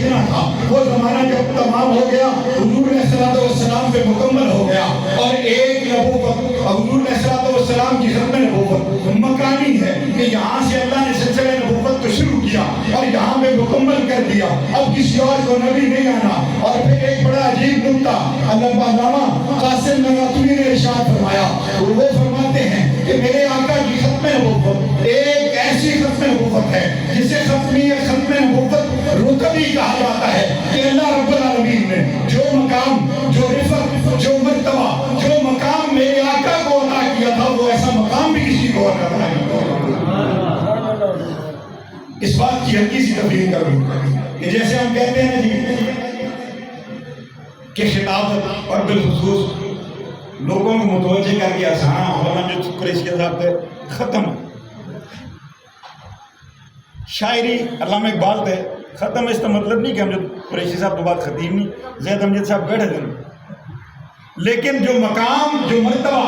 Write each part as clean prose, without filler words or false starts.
بھیجنا تھا، وہ زمانہ جب تمام ہو گیا، حضور علیہ السلام پہ مکمل ہو گیا، اور ایک نبوت حضور علیہ السلام کی ختم نبوت مکانی ہے کہ یہاں سے اللہ نے سلسلہ نبوت کو شروع کیا اور یہاں پہ مکمل کر دیا، اب کسی اور کو نبی نہیں آنا۔ اور پھر ایک بڑا عجیب نکتہ علامہ قاسم نانوتوی نے ارشاد فرمایا، وہ فرماتے ہیں کہ میرے آقا کی ختم نبوت ایک ایسی ختم نبوت ہے جسے ختم نبوت رتبی کہا جاتا ہے کہ اللہ رب العالمین نے جو مقام، جو رفعت، جو مرتبہ، جو مقام میرے آقا کو عطا کیا تھا، وہ ایسا مقام بھی کسی کو عطا نہیں کیا۔ اس بات کی ہلکی سی تبدیل کروں کہ جیسے ہم کہتے ہیں جی کہ خطابت اور بالخصوص لوگوں کو متوجہ کر کے آسان ہونا جو قریشی صاحب پہ ختم، شاعری علامہ اقبال پہ ختم، اس کا مطلب نہیں کہ ہم جو قریشی صاحب تو بات خطیب نہیں، زید امجد صاحب بیٹھے تھے، لیکن جو مقام، جو مرتبہ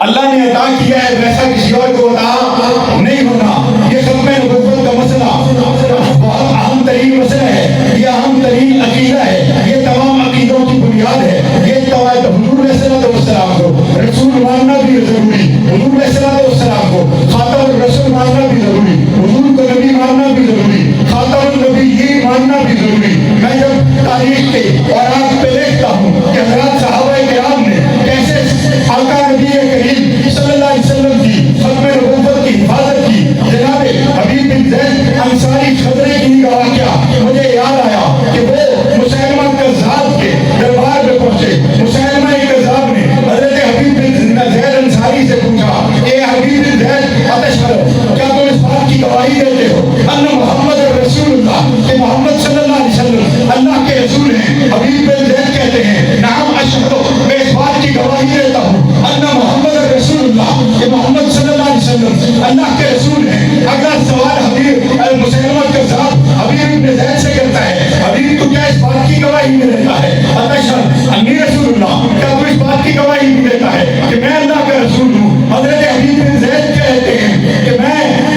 اللہ نے عطا کیا ہے ویسا کسی اور کو عطا نہیں ہونا۔ یہ ختم نبوت کا مسئلہ بہت اہم ترین مسئلہ ہے، یہ اہم ترین عقیدہ ہے، یہ تمام عقیدوں کی بنیاد ہے۔ یہ توحید حضور علیہ السلام کو رسول ماننا بھی ضروری، حضور علیہ السلام کو خاتم الرسول ماننا بھی ضروری، حضور کو نبی ماننا بھی ضروری، خاتم النبیین ماننا بھی ضروری۔ میں جب تاریخ کے اور آپ پہ دیکھتا ہوں کہ حضرات صحابہ کرام نے کیسے آقا نبی کریم صلی اللہ علیہ وسلم کی ختم نبوت کی حفاظت کی، جناب حبیب بن زید انصاری خضرے کی کا واقعہ مجھے یاد آیا کہ وہ مسلمہ کذاب کے دربار میں پہنچے، مسلمہ کذاب نے حضرت حبیب بن زید انصاری سے پوچھا، اے حبیب بن زید اتشہد، کیا تم اس بات کی گواہی دیتے ہو ان محمد رسول اللہ، کہ محمد صلی اللہ علیہ وسلم اللہ کے رسول ہیں؟ حبیب بن زید کہتے ہیں نعم اشہد، میں اس بات کی گواہی دیتا ہوں ان محمد رسول اللہ، کہ محمد صلی اللہ علیہ وسلم اللہ کے رسول ہیں۔ اگلا سوال حبیب مسلمہ کذاب حبیب بن زید سے کرتا ہے، حبیب تو کیا اس بات کی گواہی میں دیتا ہے اتشہد انی رسول اللہ، کیا تو اس بات کی گواہی میں دیتا ہے کہ میں اللہ کا رسول ہوں؟ حضرت حبیب بن زید کہتے ہیں کہ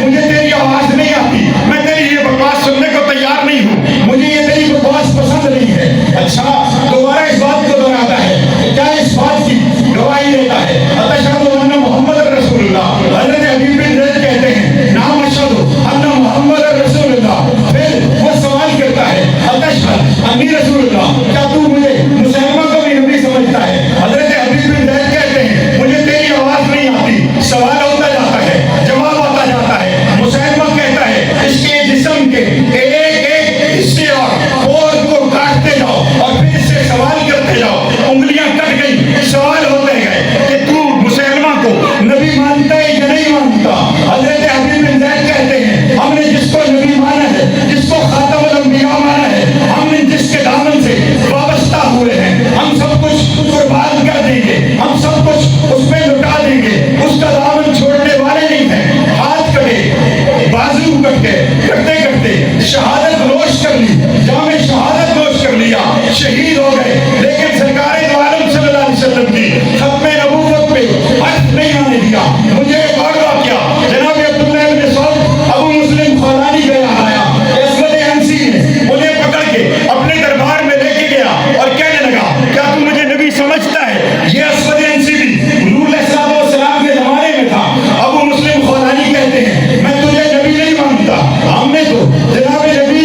مجھے تیری آواز نہیں آتی، میں تیری یہ بکواس سننے کو تیار نہیں ہوں، مجھے یہ تیری بکواس پسند نہیں ہے۔ اچھا دوبارہ اس بات کو دہراتا ہے کہ کیا اس بات کی گواہی دیتا ہے اتشہد ان محمد رسول اللہ؟ حضرت حبیب بن زید کہتے ہیں نعم اشہد ان محمد رسول اللہ۔ پھر وہ سوال کرتا ہے اتشہد انی رسول اللہ، کیا تو مجھے مسلمہ کو بھی نبی سمجھتا ہے؟ حضرت حبیب بن زید کہتے ہیں مجھے تیری آواز نہیں آتی، سوال ہوتا جاتا ہے، جواب آتا جاتا ہے، مسلمہ کہتا ہے اس کے جسم کے ایک ایک حصے اور پور کو کاٹتے جاؤ اور پھر اس سے سوال کرتے جاؤ، انگلیاں کٹ گئی، سوال ہوتے گئے کہ تو مسلمہ کو نبی مانتا ہے یا نہیں مانتا؟ حضرت حبیب بن زید کہتے ہیں ہم نے جس کو نبی مانا ہے، جس کو خاتم الانبیاء مانا ہے، ہم نے جس کے دامن سے وابستہ ہوئے ہیں، ہم سب کچھ قربان کر دیں گے، ہم سب کچھ اس پہ لٹا دیں گے، اس کا دامن چھوڑنے والے نہیں ہیں۔ ہاتھ کٹے، بازو کٹ گئے، کٹتے کٹتے شہادت نوش کر لی، جام شہادت نوش کر لیا، شہید ہو گئے، لیکن سرکار دو عالم صلی اللہ علیہ وسلم کی ختم نبوت پہ حق نہیں آنے دیا۔ مجھے ایک اور واقعہ جناب عبداللہ بن سعود ابو مسلم خولانی کا یاد آیا، اسود انسی نے انہیں پکڑ کے اپنے دربار میں لے کے گیا اور کہنے لگا کیا تو مجھے نبی سمجھتا ہے؟ یہ اسود انسی بھی حضور علیہ السلام کے زمانے میں تھا۔ ابو مسلم خولانی کہتے ہیں میں تجھے نبی نہیں مانتا، ہم نے تو جناب نبی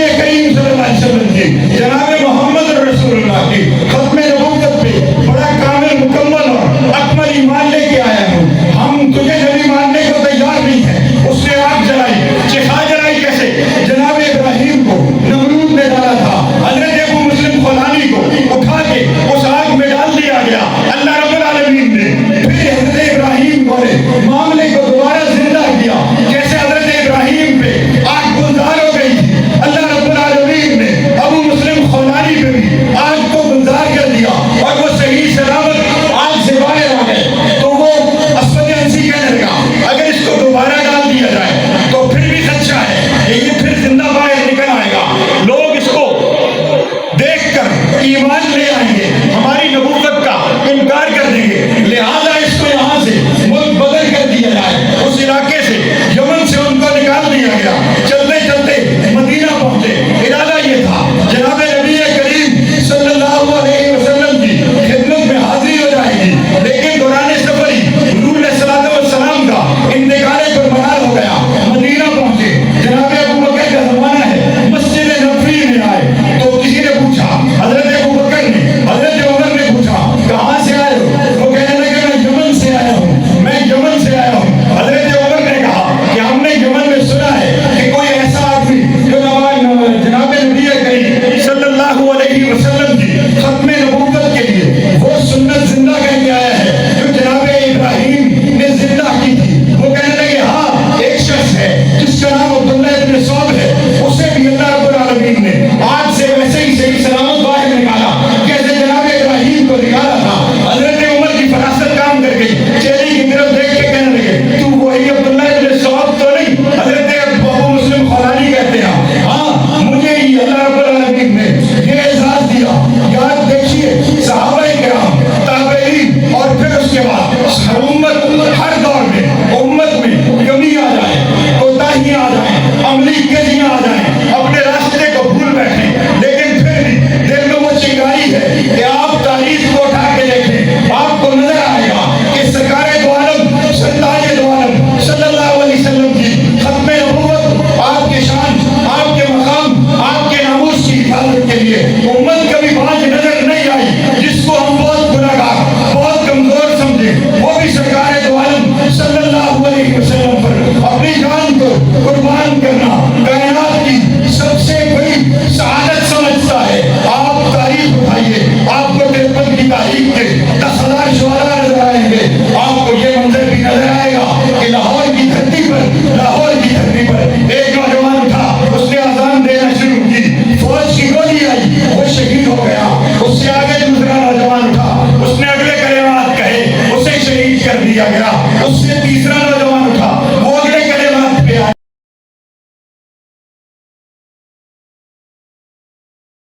کر دیا گیا. اس سے تیسرا